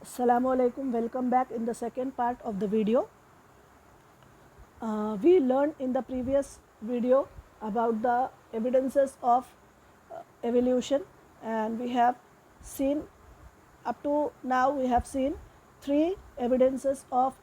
Assalamualaikum, welcome back in the second part of the video. We learned in the previous video about the evidences of evolution, and we have seen up to now we have seen three evidences of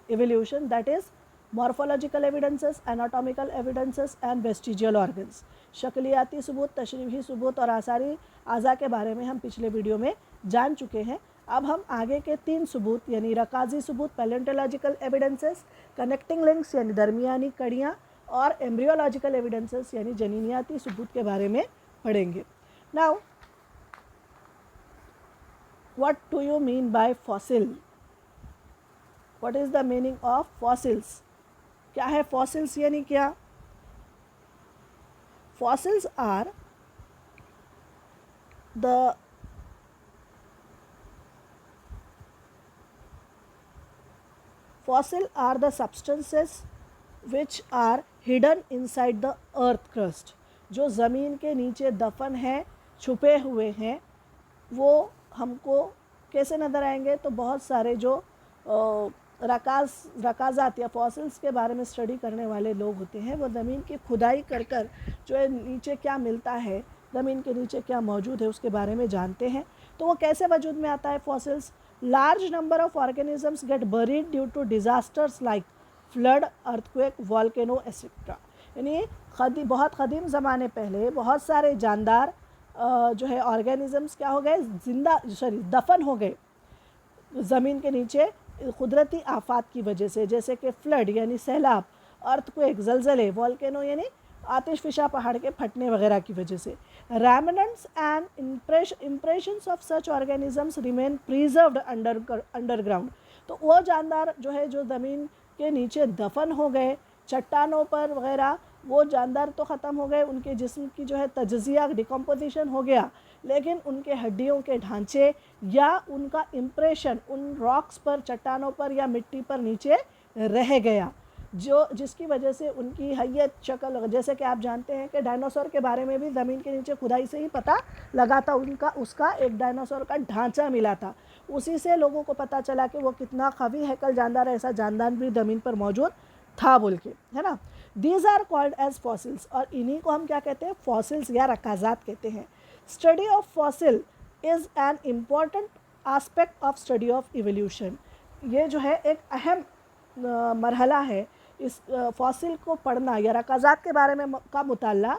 evolution, that is morphological evidences, anatomical evidences and vestigial organs. शक्लियाती सबूत, तशरीही सबूत और आसारी आज़ा के बारे में हम पिछले video में जान चुके हैं. अब हम आगे के तीन सबूत यानी रकाजी सबूत, पैलेंटोलॉजिकल एविडेंसेस, कनेक्टिंग लिंक्स यानी दरमियानी कड़ियाँ और एम्ब्रियोलॉजिकल एविडेंसेस यानी जनीनियाती सबूत के बारे में पढ़ेंगे. Now what do you mean by fossil? What is the meaning of fossils? क्या है fossils यानी क्या? Fossils are the substances which are hidden inside the earth crust. जो ज़मीन के नीचे दफन है, छुपे हुए हैं, वो हमको कैसे नज़र आएंगे? तो बहुत सारे जो रकाज़ात या फॉसिल्स के बारे में स्टडी करने वाले लोग होते हैं, वो ज़मीन की खुदाई कर कर जो है नीचे क्या मिलता है, ज़मीन के नीचे क्या मौजूद है, उसके बारे में जानते हैं. तो वो कैसे वजूद में आता है fossils? Large number of organisms get buried due to disasters like flood, earthquake, volcano etcetera. यानी बहुत क़दीम ज़माने पहले बहुत सारे जानदार जो है ऑर्गेनिजम्स क्या हो गए, दफन हो गए ज़मीन के नीचे कुदरती आफात की वजह से, जैसे कि फ्लड यानी सैलाब, अर्थक्वेक ज़लज़ले, वॉल्केनो यानी आतिशफिशा पहाड़ के फटने वगैरह की वजह से. Remnants and impressions of such organisms remain preserved underground. तो वो जानदार जो है जो ज़मीन के नीचे दफन हो गए चट्टानों पर वगैरह, वो जानदार तो ख़त्म हो गए, उनके जिस्म की जो है तजज़िया डिकम्पोजिशन हो गया, लेकिन उनके हड्डियों के ढांचे या उनका इम्प्रेशन उन रॉक्स पर, चट्टानों पर या मिट्टी पर नीचे रह गया, जो जिसकी वजह से उनकी हैयत, शक्ल, जैसे कि आप जानते हैं कि डायनासोर के बारे में भी ज़मीन के नीचे खुदाई से ही पता लगा था. उसका एक डायनासोर का ढांचा मिला था, उसी से लोगों को पता चला कि वो कितना कवी हैकल जानदार, ऐसा जानदार भी ज़मीन पर मौजूद था बोल के, है ना. These are called as fossils, और इन्हीं को हम क्या कहते हैं? फॉसिल्स या रकाज़ात कहते हैं. Study of fossil is an important aspect of study of evolution. ये जो है एक अहम मरहला है इस फॉसिल को पढ़ना या रकाज़ात के बारे में का मुताला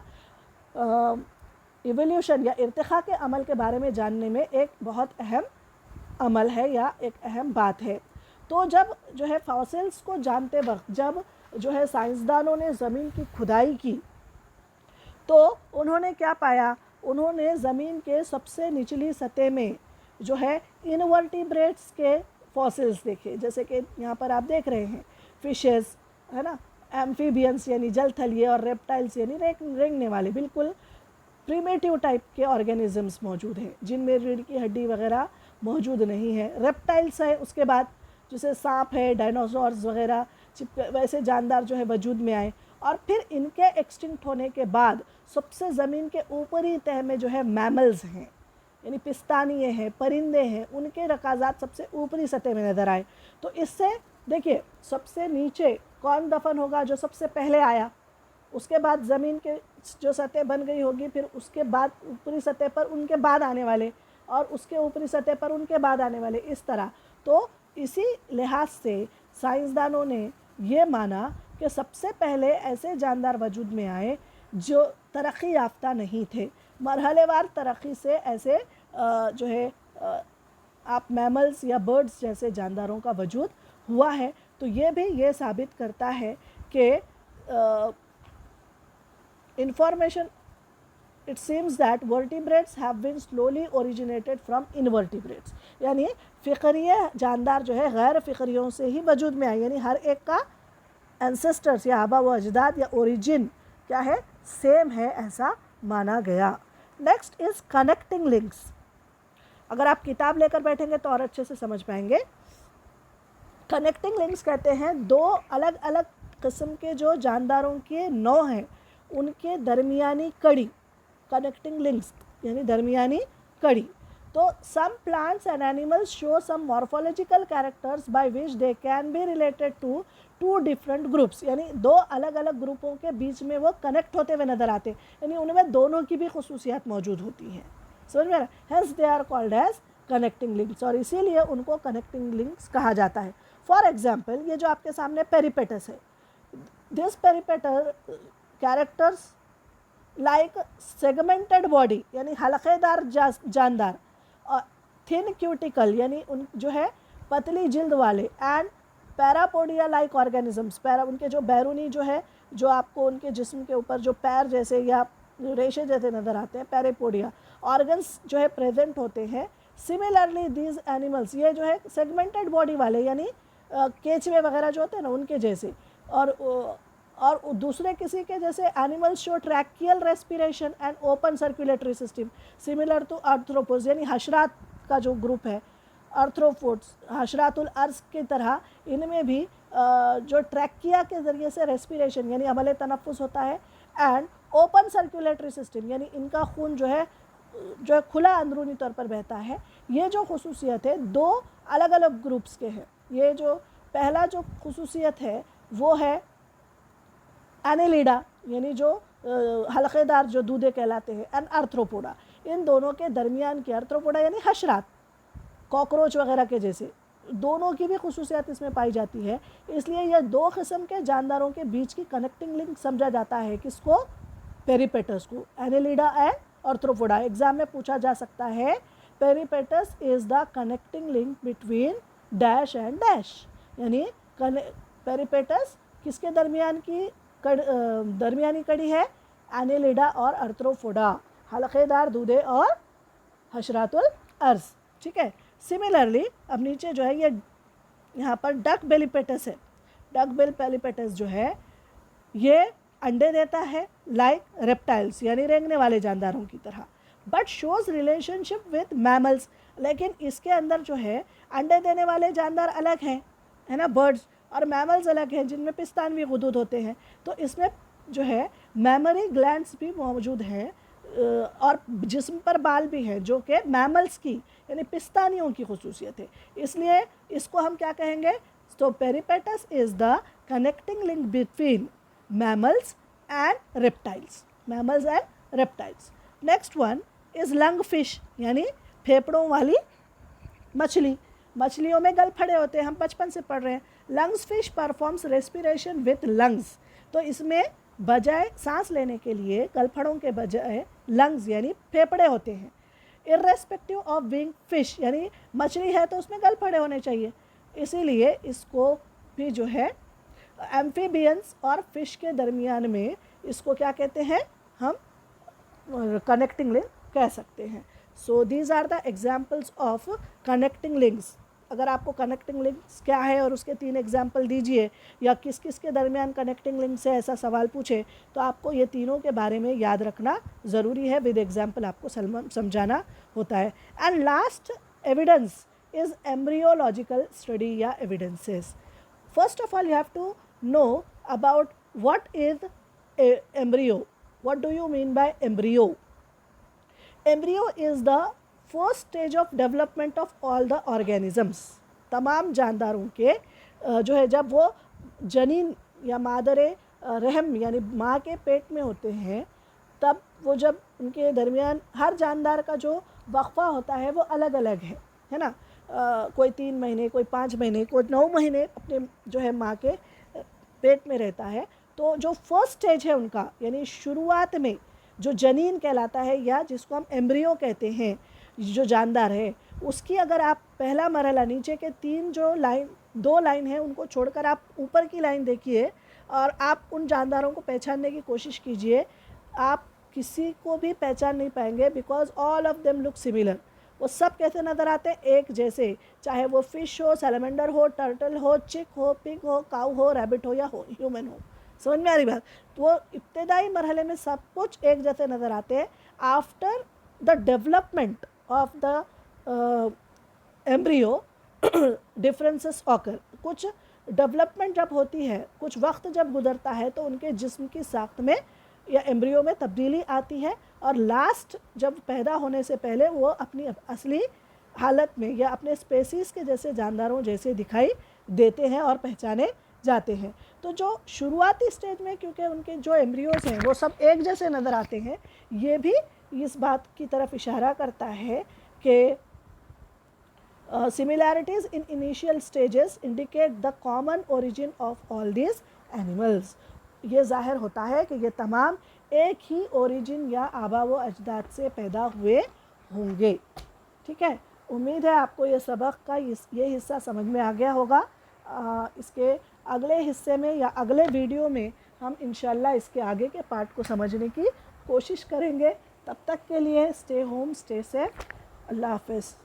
इवोल्यूशन या इर्तिखा के अमल के बारे में जानने में एक बहुत अहम अमल है या एक अहम बात है. तो जब जो है फॉसिल्स को जानते वक्त जब जो है साइंसदानों ने ज़मीन की खुदाई की, तो उन्होंने क्या पाया? उन्होंने ज़मीन के सबसे निचली सतह में जो है इनवर्टिब्रेट्स के फॉसिल्स देखे, जैसे कि यहाँ पर आप देख रहे हैं, फिशेस, है ना, एम्फीबियंस यानी जल थलिए, और रेप्टाइल्स यानी रेंगने वाले बिल्कुल प्रीमेटिव टाइप के ऑर्गेनिजम्स मौजूद हैं, जिनमें रीढ़ की हड्डी वगैरह मौजूद नहीं है. रेप्टाइल्स है, उसके बाद जैसे सांप है, डायनासोर्स वगैरह, वैसे जानदार जो है वजूद में आए. और फिर इनके एक्सटिंक्ट होने के बाद सबसे ज़मीन के ऊपरी तह में जो है मैमल्स हैं, यानी पिस्तानिये हैं, परिंदे हैं, उनके रकाज़ात सबसे ऊपरी सतह में नज़र आए. तो इससे देखिए सबसे नीचे कौन दफन होगा? जो सबसे पहले आया, उसके बाद ज़मीन के जो सतह बन गई होगी, फिर उसके बाद ऊपरी सतह पर उनके बाद आने वाले, और उसके ऊपरी सतह पर उनके बाद आने वाले, इस तरह. तो इसी लिहाज से साइंसदानों ने ये माना कि सबसे पहले ऐसे जानदार वजूद में आए जो तरक्की याफ्ता नहीं थे. मरहलेवार तरक्की से ऐसे जो है आप मैमल्स या बर्ड्स जैसे जानदारों का वजूद हुआ है. तो ये भी ये साबित करता है कि information, it seems that vertebrates have been slowly originated from invertebrates. यानी फ़िक्रिये जानदार जो है गैर फ़िक्रियों से ही वजूद में आए, यानी हर एक का एंसेस्टर्स या आबा व अजदाद या ओरिजिन क्या है? सेम है, ऐसा माना गया. Next is connecting links. अगर आप किताब लेकर बैठेंगे तो और अच्छे से समझ पाएंगे. कनेक्टिंग लिंक्स कहते हैं दो अलग अलग किस्म के जो जानदारों के नौ हैं, उनके दरमियानी कड़ी, कनेक्टिंग लिंक्स यानी दरमियानी कड़ी. तो some plants and animals show some morphological characters by which they can be related to to different groups, यानी दो अलग अलग ग्रुपों के बीच में वो कनेक्ट होते हुए नजर आते हैं, यानी उनमें दोनों की भी खुसूसियात मौजूद होती हैं। समझ में आ रहा है? Hence they are called as connecting links, और इसीलिए उनको कनेक्टिंग लिंक्स कहा जाता है। फॉर एग्जाम्पल, ये जो आपके सामने पेरिपेटस है, this peripatus characters like segmented body, यानी हलकेदार जानदार, और थिन क्यूटिकल, यानी उन जो है पतली जिल्द वाले, एंड पैरापोडिया लाइक ऑर्गेनिजम्स, उनके जो बैरूनी जो है, जो आपको उनके जिस्म के ऊपर जो पैर जैसे या रेशे जैसे नज़र आते हैं, पैरापोडिया ऑर्गन्स जो है प्रेजेंट होते हैं। सिमिलरली दीज एनिमल्स, ये जो है सेगमेंटेड बॉडी वाले, यानी केचवे वगैरह जो होते हैं ना उनके जैसे, और दूसरे किसी के जैसे animals show tracheal respiration and open circulatory system similar to arthropods, यानी हशरात का जो ग्रुप है, आर्थ्रोपोड्स हशरातुल अर्ज की तरह इनमें भी जो ट्रैकिया के ज़रिए से रेस्पिरेशन यानी अमल तनफ़ुस होता है, एंड ओपन सर्कुलेटरी सिस्टम, यानी इनका खून जो है खुला अंदरूनी तौर पर बहता है। ये जो खुसूसियत है दो अलग अलग ग्रुप्स के हैं। ये जो पहला जो खुसूसियत है वो है एनेलिडा, यानी जो हलकेदार जो दूधे कहलाते हैं, एंड आर्थ्रोपोडा, इन दोनों के दरमियान की, आर्थ्रोपोडा यानी हशरात, कॉकरोच वगैरह के जैसे, दोनों की भी खुसूसियत इसमें पाई जाती है। इसलिए यह दो किस्म के जानदारों के बीच की कनेक्टिंग लिंक समझा जाता है। किसको? पेरिपेटस को, एनेलिडा एंड आर्थ्रोपोडा। एग्जाम में पूछा जा सकता है peripatus is the connecting link between dash and dash, यानी पेरिपेटस किसके दरमियान की दरमियानी कड़ी है? एनेलिडा और आर्थ्रोपोडा, हलकेदार दूधे और हशरातुल अर्ज। ठीक है। सिमिलरली अब नीचे जो है ये यहाँ पर डक बेलीपेटस है। डक बेल पेलीपेटस जो है ये अंडे देता है लाइक रेप्टाइल्स, यानी रेंगने वाले जानदारों की तरह, but shows relationship with mammals. लेकिन इसके अंदर जो है अंडे देने वाले जानदार अलग हैं, है ना, बर्ड्स, और मैमल्स अलग हैं जिनमें पिस्तानवी गुदूद होते हैं। तो इसमें जो है मैमरी ग्लैंड्स भी मौजूद हैं और जिस्म पर बाल भी हैं, जो कि मैमल्स की यानी पिस्तानियों की खुसूसियत है। इसलिए इसको हम क्या कहेंगे? तो peripatus is the connecting link between mammals and reptiles, mammals and reptiles. Next one is lung fish, यानी फेफड़ों वाली मछली। मछलियों में गलफड़े होते हैं, हम बचपन से पढ़ रहे हैं। Lungs fish performs respiration with lungs, तो इसमें बजाय सांस लेने के लिए गलफड़ों के बजाय लंग्स यानी फेफड़े होते हैं। इर्रेस्पेक्टिव ऑफ बीइंग फिश, यानी मछली है तो उसमें गलफड़े होने चाहिए, इसीलिए इसको भी जो है एम्फीबियंस और फिश के दरमियान में इसको क्या कहते हैं? हम कनेक्टिंग लिंक कह सकते हैं। So these are the examples of connecting links. अगर आपको कनेक्टिंग लिंक्स क्या है और उसके 3 एग्जाम्पल दीजिए, या किस किस के दरमियान कनेक्टिंग लिंक से ऐसा सवाल पूछे, तो आपको ये तीनों के बारे में याद रखना ज़रूरी है। विद एग्जाम्पल आपको समझाना होता है। And last evidence is embryological study या evidences. First of all you have to know about what is embryo. What do you mean by embryo? Embryo is the first stage of development of all the organisms. तमाम जानदारों के जो है जब वो जनीन या मादरे रहम यानी माँ के पेट में होते हैं, तब वो जब उनके दरमियान हर जानदार का जो वक्फा होता है वो अलग अलग है ना। कोई 3 महीने, कोई 5 महीने, कोई 9 महीने अपने जो है माँ के पेट में रहता है। तो जो फर्स्ट स्टेज है उनका, यानी शुरुआत में जो जनीन कहलाता है या जिसको हम एम्ब्रियो कहते हैं, जो जानदार है, उसकी अगर आप पहला मरहला नीचे के 3 जो लाइन 2 लाइन है उनको छोड़कर आप ऊपर की लाइन देखिए और आप उन जानदारों को पहचानने की कोशिश कीजिए, आप किसी को भी पहचान नहीं पाएंगे, because all of them look similar. वो सब कैसे नज़र आते हैं? एक जैसे, चाहे वो फिश हो, सैलमेंडर हो, टर्टल हो, चिक हो, पिग हो, काऊ हो, रैबिट हो या हो ह्यूमन हो। समझ में आ रही बात? तो वो इब्तदाई मरहले में सब कुछ एक जैसे नज़र आते हैं। After the development of the embryo differences occur. कुछ डेवलपमेंट जब होती है, कुछ वक्त जब गुजरता है, तो उनके जिस्म की साख्त में या एम्ब्रियो में तब्दीली आती है और लास्ट जब पैदा होने से पहले वो अपनी असली हालत में या अपने स्पेसीज़ के जैसे जानदारों जैसे दिखाई देते हैं और पहचाने जाते हैं। तो जो शुरुआती स्टेज में क्योंकि उनके जो एम्ब्रियोज हैं वो सब एक जैसे नज़र आते हैं, ये भी इस बात की तरफ इशारा करता है कि similarities in initial stages indicate the common origin of all these animals। ये ज़ाहिर होता है कि ये तमाम एक ही ओरिजिन या आबा व अजदाद से पैदा हुए होंगे। ठीक है, उम्मीद है आपको ये सबक का ये हिस्सा समझ में आ गया होगा। इसके अगले हिस्से में या अगले वीडियो में हम इंशाल्लाह इसके आगे के पार्ट को समझने की कोशिश करेंगे। तब तक के लिए स्टे होम, स्टे सेफ, अल्लाह हाफ़िज़।